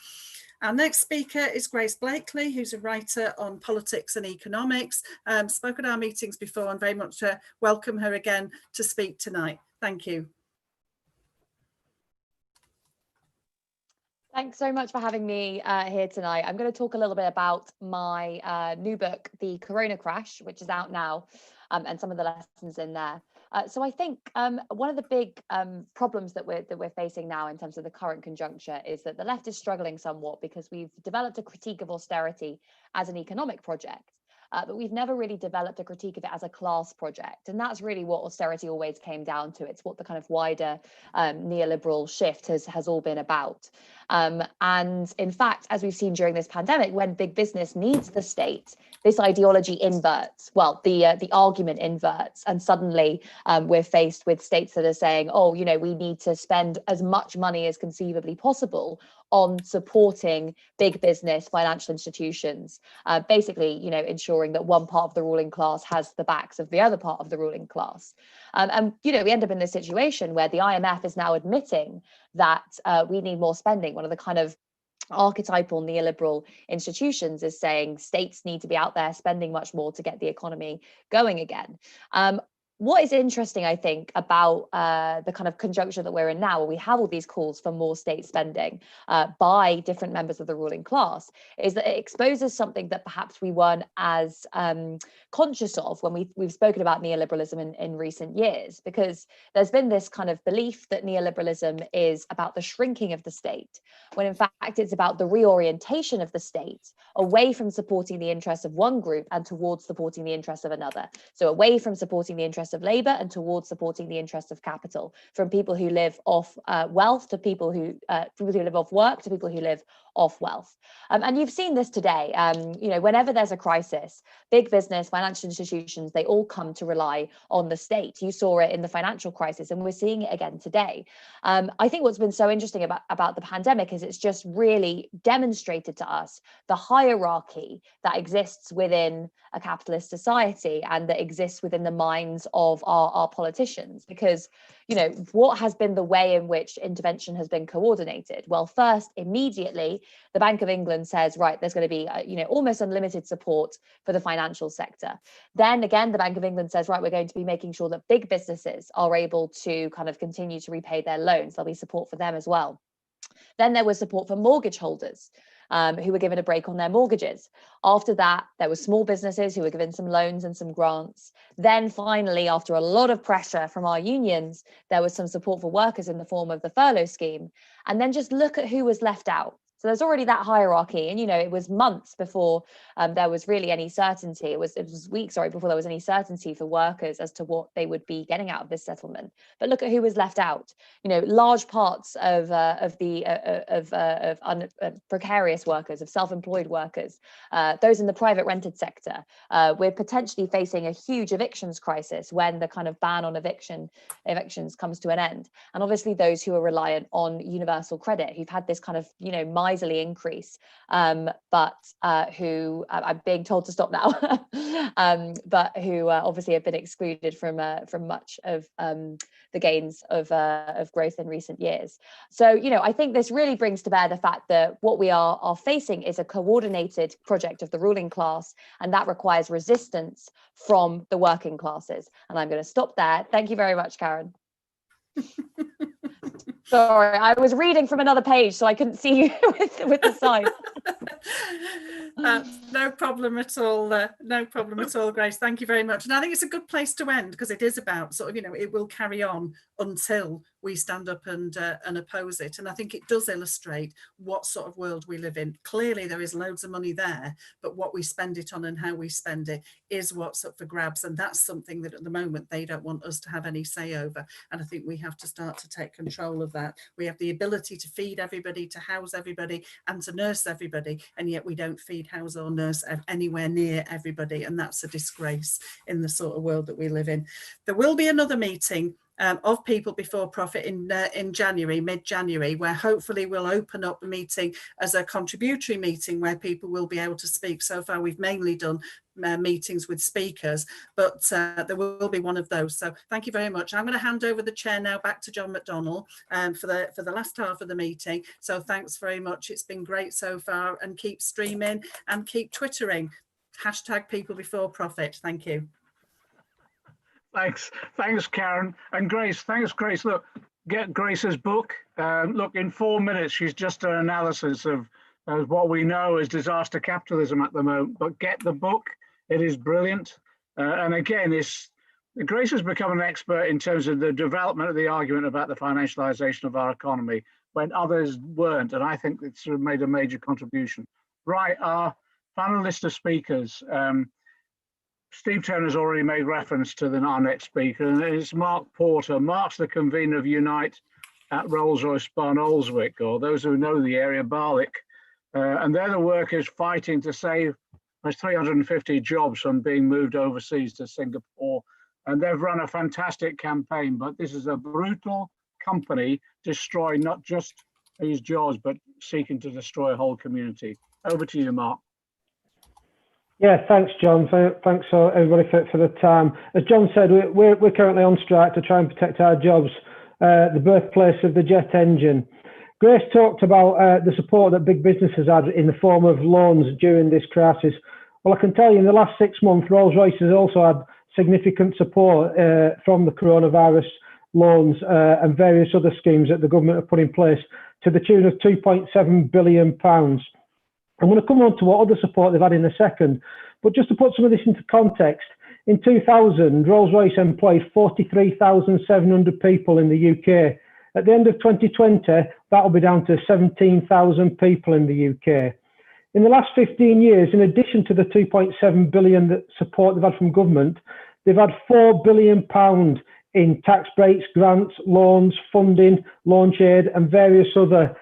Our next speaker is Grace Blakeley, who's a writer on politics and economics. Spoke at our meetings before, and very much welcome her again to speak tonight. Thank you. Thanks so much for having me here tonight. I'm going to talk a little bit about my new book, The Corona Crash, which is out now, and some of the lessons in there. So I think one of the big problems that we're facing now in terms of the current conjuncture is that the left is struggling somewhat because we've developed a critique of austerity as an economic project. But we've never really developed a critique of it as a class project. And that's really what austerity always came down to. It's what the kind of wider neoliberal shift has all been about. And in fact, as we've seen during this pandemic, when big business needs the state, this ideology inverts. Well, the argument inverts. And suddenly we're faced with states that are saying, oh, you know, we need to spend as much money as conceivably possible on supporting big business, financial institutions, basically, you know, ensuring that one part of the ruling class has the backs of the other part of the ruling class. And, you know, we end up in this situation where the IMF is now admitting that we need more spending. One of the kind of archetypal neoliberal institutions is saying states need to be out there spending much more to get the economy going again. What is interesting, I think, about the kind of conjuncture that we're in now, where we have all these calls for more state spending by different members of the ruling class, is that it exposes something that perhaps we weren't as conscious of when we've spoken about neoliberalism in recent years, because there's been this kind of belief that neoliberalism is about the shrinking of the state, when in fact it's about the reorientation of the state away from supporting the interests of one group and towards supporting the interests of another. So away from supporting the interests interests of labour and towards supporting the interests of capital, from people who live off wealth to people who live off work to people who live off wealth. And you've seen this today. You know, whenever there's a crisis, big business, financial institutions, they all come to rely on the state. You saw it in the financial crisis, and we're seeing it again today. I think what's been so interesting about the pandemic is it's just really demonstrated to us the hierarchy that exists within a capitalist society and that exists within the minds of our politicians. Because, you know, what has been the way in which intervention has been coordinated? Well, first, immediately, the Bank of England says, right, there's going to be, you know, almost unlimited support for the financial sector. Then again, the Bank of England says, right, we're going to be making sure that big businesses are able to kind of continue to repay their loans. There'll be support for them as well. Then there was support for mortgage holders who were given a break on their mortgages. After that, there were small businesses who were given some loans and some grants. Then finally, after a lot of pressure from our unions, there was some support for workers in the form of the furlough scheme. And then just look at who was left out. So there's already that hierarchy, and you know, it was months before there was really any certainty. It was weeks, sorry, before there was any certainty for workers as to what they would be getting out of this settlement. But look at who was left out. You know, large parts of precarious workers, of self-employed workers, those in the private rented sector. We're potentially facing a huge evictions crisis when the kind of ban on evictions comes to an end. And obviously those who are reliant on universal credit, who've had this kind of, you know, miserly increase, but who I'm being told to stop now, but who obviously have been excluded from much of the gains of growth in recent years. So, you know, I think this really brings to bear the fact that what we are facing is a coordinated project of the ruling class, and that requires resistance from the working classes. And I'm going to stop there. Thank you very much, Karen. Sorry, I was reading from another page, so I couldn't see you with the sign. No problem at all. No problem at all, Grace. Thank you very much. And I think it's a good place to end, because it is about sort of, you know, it will carry on until we stand up and oppose it. And I think it does illustrate what sort of world we live in. Clearly, there is loads of money there, but what we spend it on and how we spend it is what's up for grabs. And that's something that at the moment they don't want us to have any say over. And I think we have to start to take control of that. We have the ability to feed everybody, to house everybody, and to nurse everybody, and yet we don't feed, house or nurse anywhere near everybody. And that's a disgrace in the sort of world that we live in. There will be another meeting of People Before Profit in January, mid-January, where hopefully we'll open up the meeting as a contributory meeting where people will be able to speak. So far we've mainly done meetings with speakers, but there will be one of those. So thank you very much. I'm going to hand over the chair now back to John McDonnell for the last half of the meeting. So thanks very much. It's been great so far, and keep streaming and keep twittering. #People Before Profit. Thank you. Thanks, Karen. And Grace, thanks, Grace. Look, get Grace's book. Look, in 4 minutes, she's just an analysis of what we know as disaster capitalism at the moment. But get the book. It is brilliant. And again, Grace has become an expert in terms of the development of the argument about the financialisation of our economy when others weren't. And I think it's made a major contribution. Right, our final list of speakers. Steve Turner's already made reference to our next speaker, and it's Mark Porter. Mark's the convener of Unite at Rolls-Royce Barnoldswick, or those who know the area, Barlick. And they're the workers fighting to save those 350 jobs from being moved overseas to Singapore. And they've run a fantastic campaign, but this is a brutal company destroying not just these jobs, but seeking to destroy a whole community. Over to you, Mark. Yeah, thanks, John. Thanks everybody for the time. As John said, we're currently on strike to try and protect our jobs, the birthplace of the jet engine. Grace talked about the support that big businesses had in the form of loans during this crisis. Well, I can tell you in the last 6 months, Rolls-Royce has also had significant support from the coronavirus loans and various other schemes that the government have put in place to the tune of £2.7 billion. I'm going to come on to what other support they've had in a second, but just to put some of this into context, in 2000, Rolls-Royce employed 43,700 people in the UK. At the end of 2020, that'll be down to 17,000 people in the UK. In the last 15 years, in addition to the 2.7 billion that support they've had from government, They've had £4 billion in tax breaks, grants, loans, funding, launch aid, and various other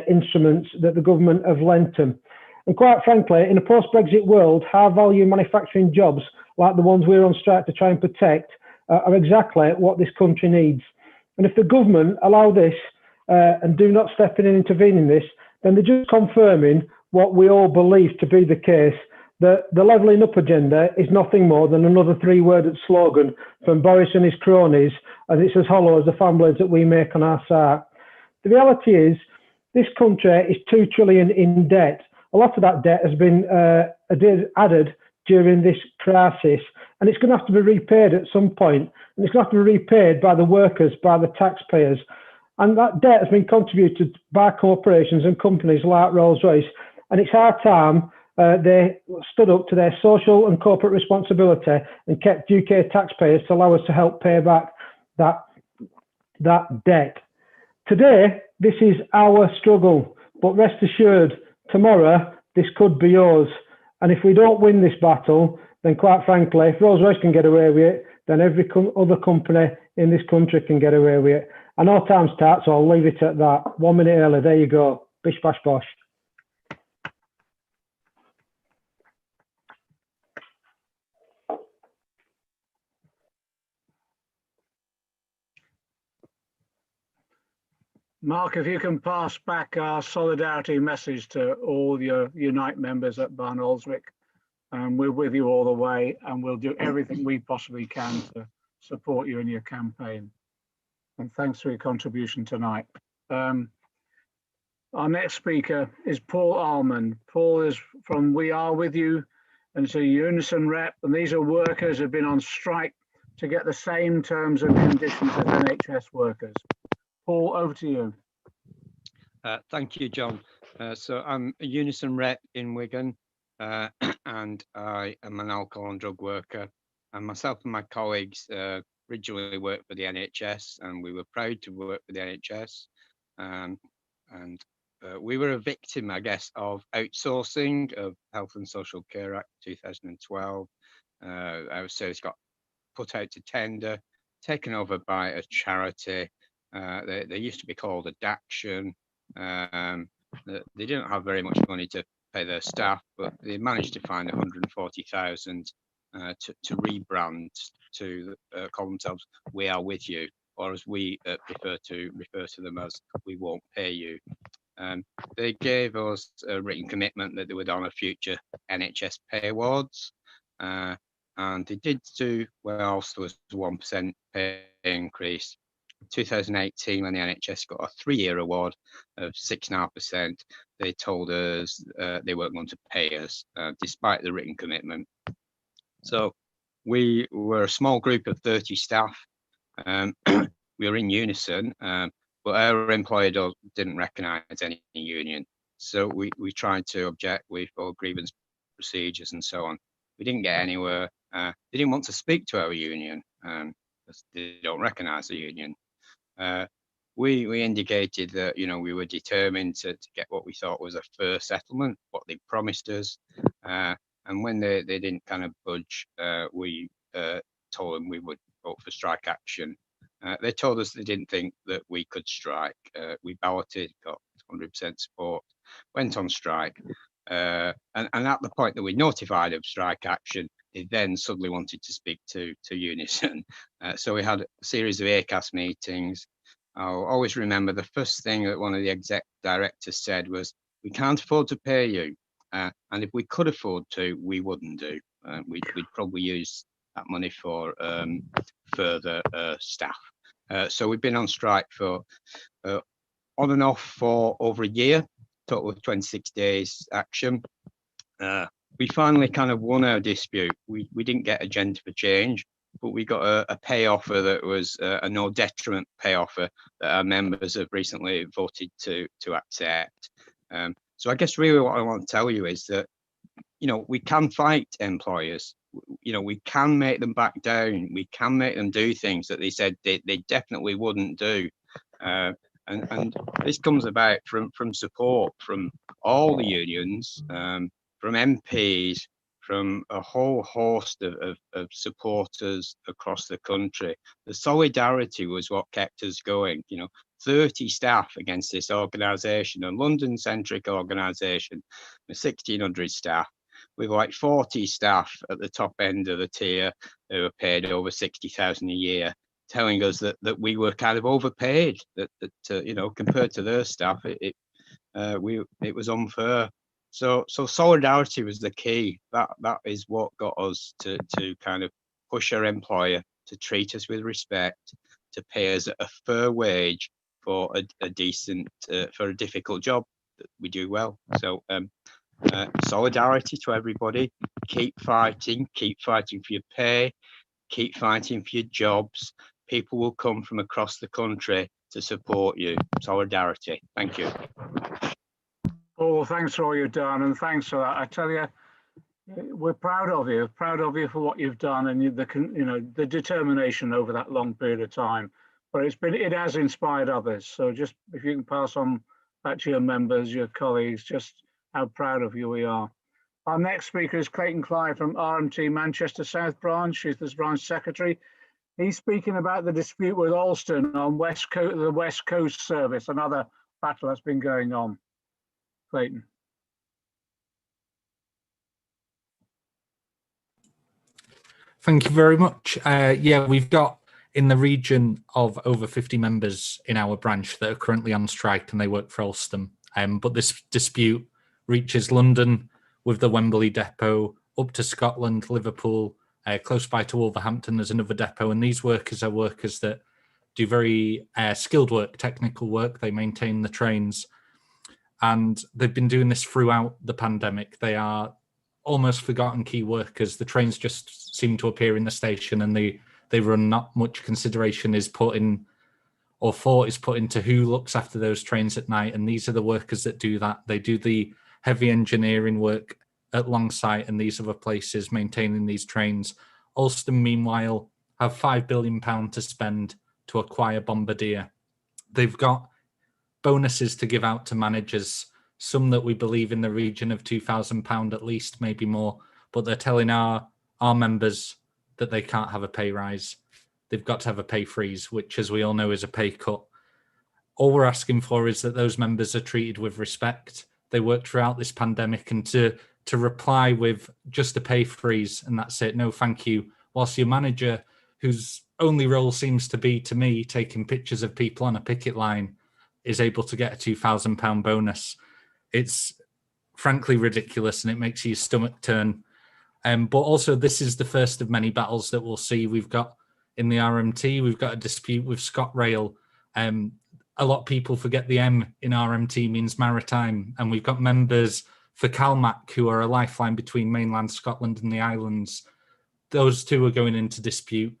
instruments that the government have lent them. And quite frankly, in a post-Brexit world, high-value manufacturing jobs like the ones we're on strike to try and protect are exactly what this country needs. And if the government allow this and do not step in and intervene in this, then they're just confirming what we all believe to be the case, that the levelling up agenda is nothing more than another three-worded slogan from Boris and his cronies, and it's as hollow as the fan blades that we make on our site. The reality is, this country is $2 trillion in debt. A lot of that debt has been added during this crisis, and it's going to have to be repaid at some point, and it's going to have to be repaid by the workers, by the taxpayers. And that debt has been contributed by corporations and companies like Rolls-Royce, and it's our time they stood up to their social and corporate responsibility and kept UK taxpayers to allow us to help pay back that debt. Today, this is our struggle, but rest assured, tomorrow, this could be yours. And if we don't win this battle, then quite frankly, if Rolls-Royce can get away with it, then every other company in this country can get away with it. I know time's tight, so I'll leave it at that. 1 minute early, there you go. Bish, bash, bosh. Mark, if you can pass back our solidarity message to all your Unite members at Barnoldswick, we're with you all the way, and we'll do everything we possibly can to support you in your campaign. And thanks for your contribution tonight. Our next speaker is Paul Almond. Paul is from We Are With You, and it's a Unison rep, and these are workers who have been on strike to get the same terms and conditions as NHS workers. Paul, over to you. Thank you, John. So I'm a Unison rep in Wigan, and I am an alcohol and drug worker. And myself and my colleagues originally worked for the NHS, and we were proud to work for the NHS. We were a victim, I guess, of outsourcing of Health and Social Care Act 2012. Our service got put out to tender, taken over by a charity. They used to be called Inaction. They didn't have very much money to pay their staff, but they managed to find 140,000 to rebrand to call themselves We Are With You, or as we prefer to refer to them as We Won't Pay You. They gave us a written commitment that they would honour future NHS pay awards, and they did do well. So there was a 1% pay increase. 2018, when the NHS got a 3-year award of 6.5%, they told us they weren't going to pay us, despite the written commitment. So we were a small group of 30 staff. We were in Unison, but our employer didn't recognise any union. So we tried to object with all grievance procedures and so on. We didn't get anywhere. They didn't want to speak to our union because they don't recognise the union. We indicated that, you know, we were determined to get what we thought was a fair settlement, what they promised us. And when they didn't kind of budge, we told them we would vote for strike action. They told us they didn't think that we could strike. We balloted, got 100% support, went on strike. And at the point that we notified of strike action, they then suddenly wanted to speak to Unison. So we had a series of ACAS meetings. I'll always remember the first thing that one of the exec directors said was, "We can't afford to pay you. And if we could afford to, we wouldn't do. We'd probably use that money for further staff." So we've been on strike for on and off for over a year, total of 26 days action. We finally kind of won our dispute. We didn't get agenda for change, but we got a pay offer that was a no detriment pay offer that our members have recently voted to accept. So I guess really what I want to tell you is that, you know, we can fight employers. You know, we can make them back down. We can make them do things that they said they definitely wouldn't do. And this comes about from support from all the unions, from MPs, from a whole host of supporters across the country. The solidarity was what kept us going. 30 staff against this organisation, a London-centric organisation with 1,600 staff, with like 40 staff at the top end of the tier who are paid over 60,000 a year, telling us that we were kind of overpaid, that compared to their staff, it was unfair. So solidarity was the key. That is what got us to kind of push our employer to treat us with respect, to pay us a fair wage for a decent, for a difficult job that we do well. So solidarity to everybody. Keep fighting for your pay, keep fighting for your jobs. People will come from across the country to support you. Solidarity. Thank you. Paul, thanks for all you've done, and thanks for that. I tell you, we're proud of you for what you've done and the determination over that long period of time. But it has inspired others. So just if you can pass on back to your members, your colleagues, just how proud of you we are. Our next speaker is Clayton Clive from RMT Manchester South Branch. He's the branch secretary. He's speaking about the dispute with Alston on the West Coast Service, another battle that's been going on. Clayton. Thank you very much. Yeah, we've got in the region of over 50 members in our branch that are currently on strike, and they work for Alston. But this dispute reaches London with the Wembley depot, up to Scotland, Liverpool, close by to Wolverhampton, there's another depot. And these workers are workers that do very skilled work, technical work. They maintain the trains. And they've been doing this throughout the pandemic. They are almost forgotten key workers. The trains just seem to appear in the station, and they run. Not much consideration is put in, or thought is put into who looks after those trains at night. And these are the workers that do that. They do the heavy engineering work at Longsight and these other places maintaining these trains. Alston, meanwhile, have £5 billion to spend to acquire Bombardier. They've got bonuses to give out to managers, some that we believe in the region of £2,000 at least, maybe more, but they're telling our members that they can't have a pay rise. They've got to have a pay freeze, which, as we all know, is a pay cut. All we're asking for is that those members are treated with respect. They worked throughout this pandemic, and to reply with just a pay freeze and that's it, no thank you, whilst your manager, whose only role seems to be, to me, taking pictures of people on a picket line, is able to get a £2,000 bonus. It's frankly ridiculous, and it makes your stomach turn. But also, this is the first of many battles that we'll see. We've got in the RMT, we've got a dispute with ScotRail. A lot of people forget the M in RMT means maritime, and we've got members for CalMac who are a lifeline between mainland Scotland and the islands. Those two are going into dispute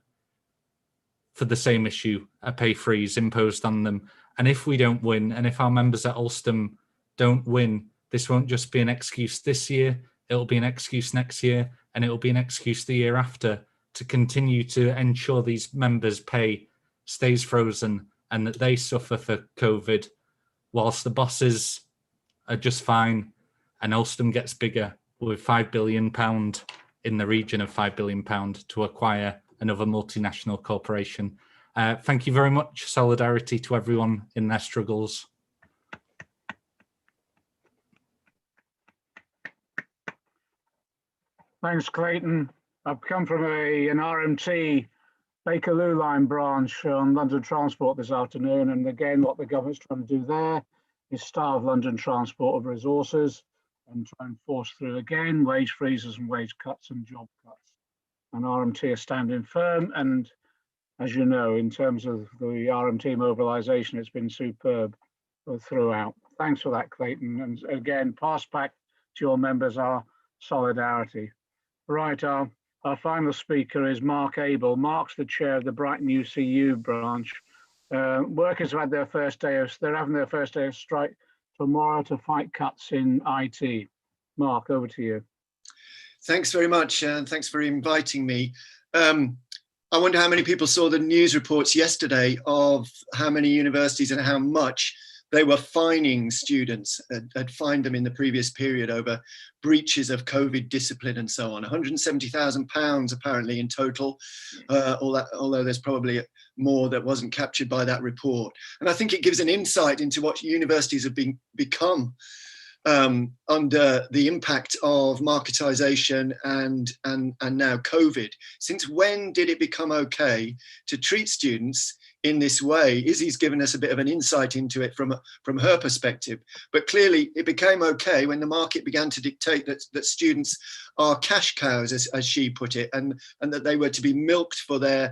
for the same issue, a pay freeze imposed on them. And if we don't win, and if our members at Alston don't win, this won't just be an excuse this year, it'll be an excuse next year, and it'll be an excuse the year after to continue to ensure these members' pay stays frozen and that they suffer for COVID whilst the bosses are just fine and Alston gets bigger with £5 billion in the region of £5 billion to acquire another multinational corporation. Thank you very much. Solidarity to everyone in their struggles. Thanks, Clayton. I've come from an RMT Bakerloo line branch on London Transport this afternoon. And again, what the government's trying to do there is starve London Transport of resources and try and force through again wage freezes and wage cuts and job cuts. And RMT are standing firm. And as you know, in terms of the RMT mobilisation, it's been superb throughout. Thanks for that, Clayton. And again, pass back to your members our solidarity. Right, our final speaker is Mark Abel. Mark's the chair of the Brighton UCU branch. Workers have had their first day of, they're having their first day of strike tomorrow to fight cuts in IT. Mark, over to you. Thanks very much, and thanks for inviting me. I wonder how many people saw the news reports yesterday of how many universities and how much they were fining students, had fined them in the previous period over breaches of COVID discipline and so on. £170,000 apparently in total, although there's probably more that wasn't captured by that report. And I think it gives an insight into what universities have become under the impact of marketisation and now COVID. Since when did it become okay to treat students in this way? Izzy's given us a bit of an insight into it from her perspective, but clearly it became okay when the market began to dictate that students are cash cows, as she put it, and that they were to be milked for their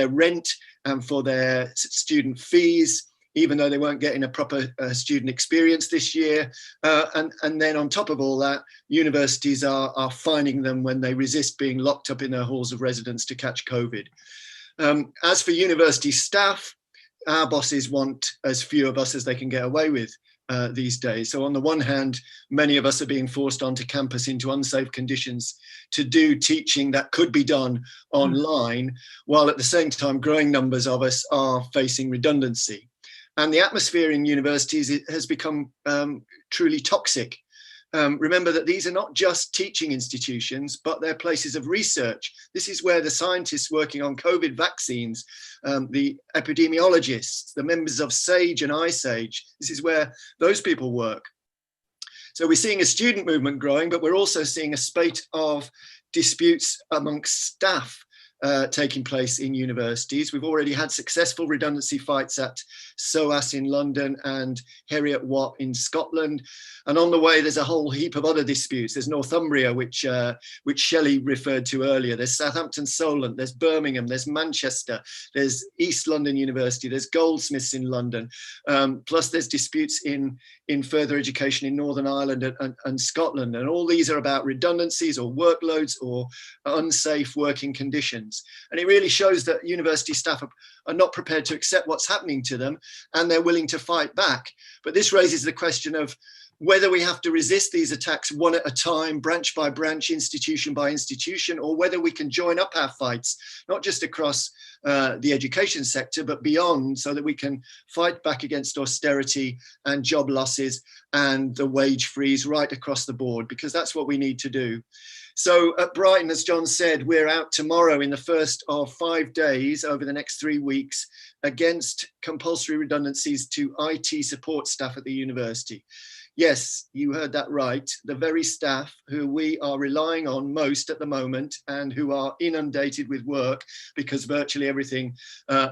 rent and for their student fees, even though they weren't getting a proper student experience this year. And then on top of all that, universities are fining them when they resist being locked up in their halls of residence to catch COVID. As for university staff, our bosses want as few of us as they can get away with these days. So on the one hand, many of us are being forced onto campus into unsafe conditions to do teaching that could be done online, while at the same time growing numbers of us are facing redundancy. And the atmosphere in universities has become truly toxic. Remember that these are not just teaching institutions, but they're places of research. This is where the scientists working on COVID vaccines, the epidemiologists, the members of SAGE and iSAGE, this is where those people work. So we're seeing a student movement growing, but we're also seeing a spate of disputes amongst staff taking place in universities. We've already had successful redundancy fights at SOAS in London and Heriot-Watt in Scotland. And on the way, there's a whole heap of other disputes. There's Northumbria, which Shelly referred to earlier. There's Southampton Solent, there's Birmingham, there's Manchester, there's East London University, there's Goldsmiths in London. Plus there's disputes in further education in Northern Ireland and Scotland. And all these are about redundancies or workloads or unsafe working conditions. And it really shows that university staff are not prepared to accept what's happening to them, and they're willing to fight back. But this raises the question of whether we have to resist these attacks one at a time, branch by branch, institution by institution, or whether we can join up our fights, not just across the education sector, but beyond, so that we can fight back against austerity and job losses and the wage freeze right across the board, because that's what we need to do. So at Brighton, as John said, we're out tomorrow in the first of 5 days over the next 3 weeks against compulsory redundancies to IT support staff at the university. Yes, you heard that right. The very staff who we are relying on most at the moment and who are inundated with work because virtually everything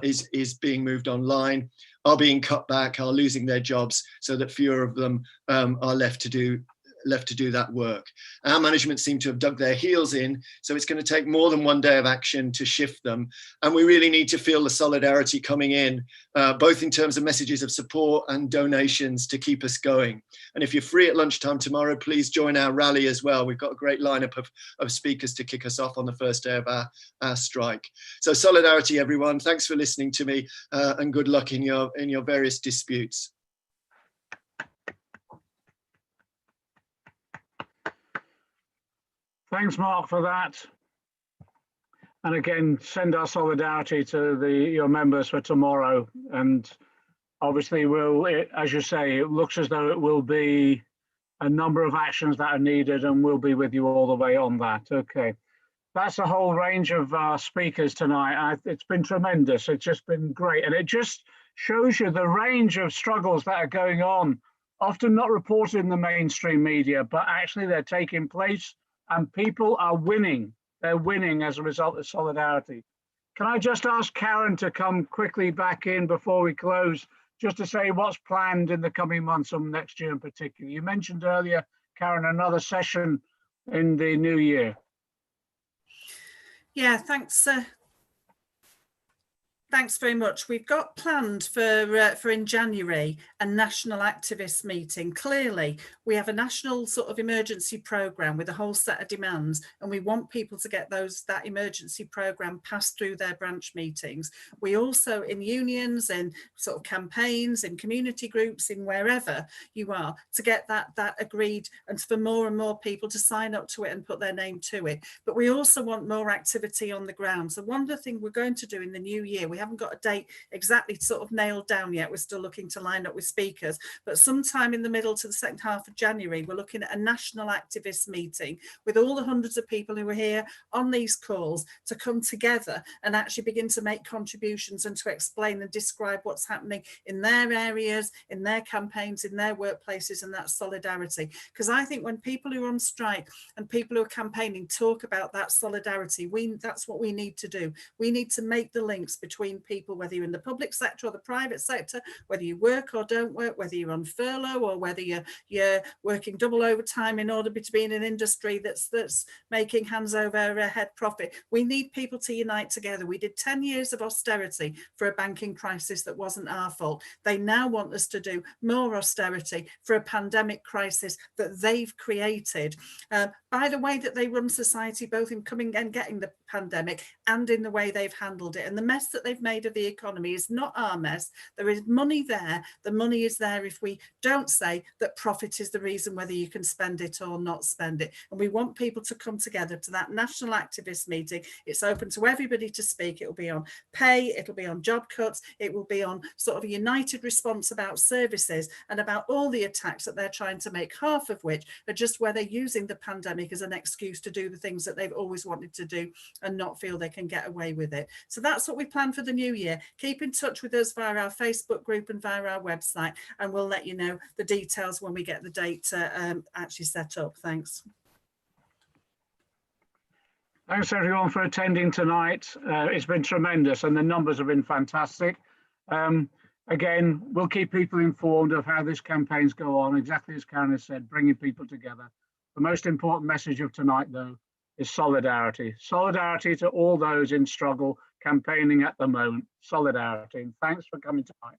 is being moved online, are being cut back, are losing their jobs, so that fewer of them are left to do that work. Our management seem to have dug their heels in, so it's going to take more than 1 day of action to shift them. And we really need to feel the solidarity coming in, both in terms of messages of support and donations to keep us going. And if you're free at lunchtime tomorrow, please join our rally as well. We've got a great lineup of speakers to kick us off on the first day of our strike. So solidarity, everyone. Thanks for listening to me, and good luck in your various disputes. Thanks, Mark, for that. And again, send our solidarity to your members for tomorrow. And obviously, as you say, it looks as though it will be a number of actions that are needed, and we'll be with you all the way on that. Okay. That's a whole range of speakers tonight. It's been tremendous. It's just been great. And it just shows you the range of struggles that are going on, often not reported in the mainstream media, but actually they're taking place. And people are winning. They're winning as a result of solidarity. Can I just ask Karen to come quickly back in before we close, just to say what's planned in the coming months and next year in particular? You mentioned earlier, Karen, another session in the new year. Yeah, thanks. Thanks very much. We've got planned for in January a national activist meeting. Clearly, we have a national sort of emergency programme with a whole set of demands, and we want people to get that emergency programme passed through their branch meetings. We also, in unions and sort of campaigns, in community groups, in wherever you are, to get that agreed, and for more and more people to sign up to it and put their name to it. But we also want more activity on the ground. So one of the things we're going to do in the new year, we haven't got a date exactly sort of nailed down yet. We're still looking to line up with speakers, but sometime in the middle to the second half of January, we're looking at a national activist meeting with all the hundreds of people who are here on these calls to come together and actually begin to make contributions and to explain and describe what's happening in their areas, in their campaigns, in their workplaces, and that solidarity. Because I think when people who are on strike and people who are campaigning talk about that solidarity, that's what we need to do. We need to make the links between people, whether you're in the public sector or the private sector, whether you work or don't work, whether you're on furlough or whether you're working double overtime in order to be in an industry that's making hands over head profit. We need people to unite together. We did 10 years of austerity for a banking crisis that wasn't our fault. They now want us to do more austerity for a pandemic crisis that they've created by the way that they run society, both in coming and getting the pandemic and in the way they've handled it. And the mess that they've made of the economy is not our mess. There is money there. The money is there if we don't say that profit is the reason whether you can spend it or not spend it. And we want people to come together to that national activist meeting. It's open to everybody to speak. It will be on pay, it'll be on job cuts, it will be on sort of a united response about services and about all the attacks that they're trying to make, half of which are just where they're using the pandemic as an excuse to do the things that they've always wanted to do and not feel they can get away with it. So that's what we plan for the new year. Keep in touch with us via our Facebook group and via our website, and we'll let you know the details when we get the date actually set up. Thanks. Thanks everyone for attending tonight. It's been tremendous and the numbers have been fantastic. Again, we'll keep people informed of how this campaigns go on, exactly as Karen has said, bringing people together. The most important message of tonight, though, is solidarity. Solidarity to all those in struggle campaigning at the moment. Solidarity. And thanks for coming tonight.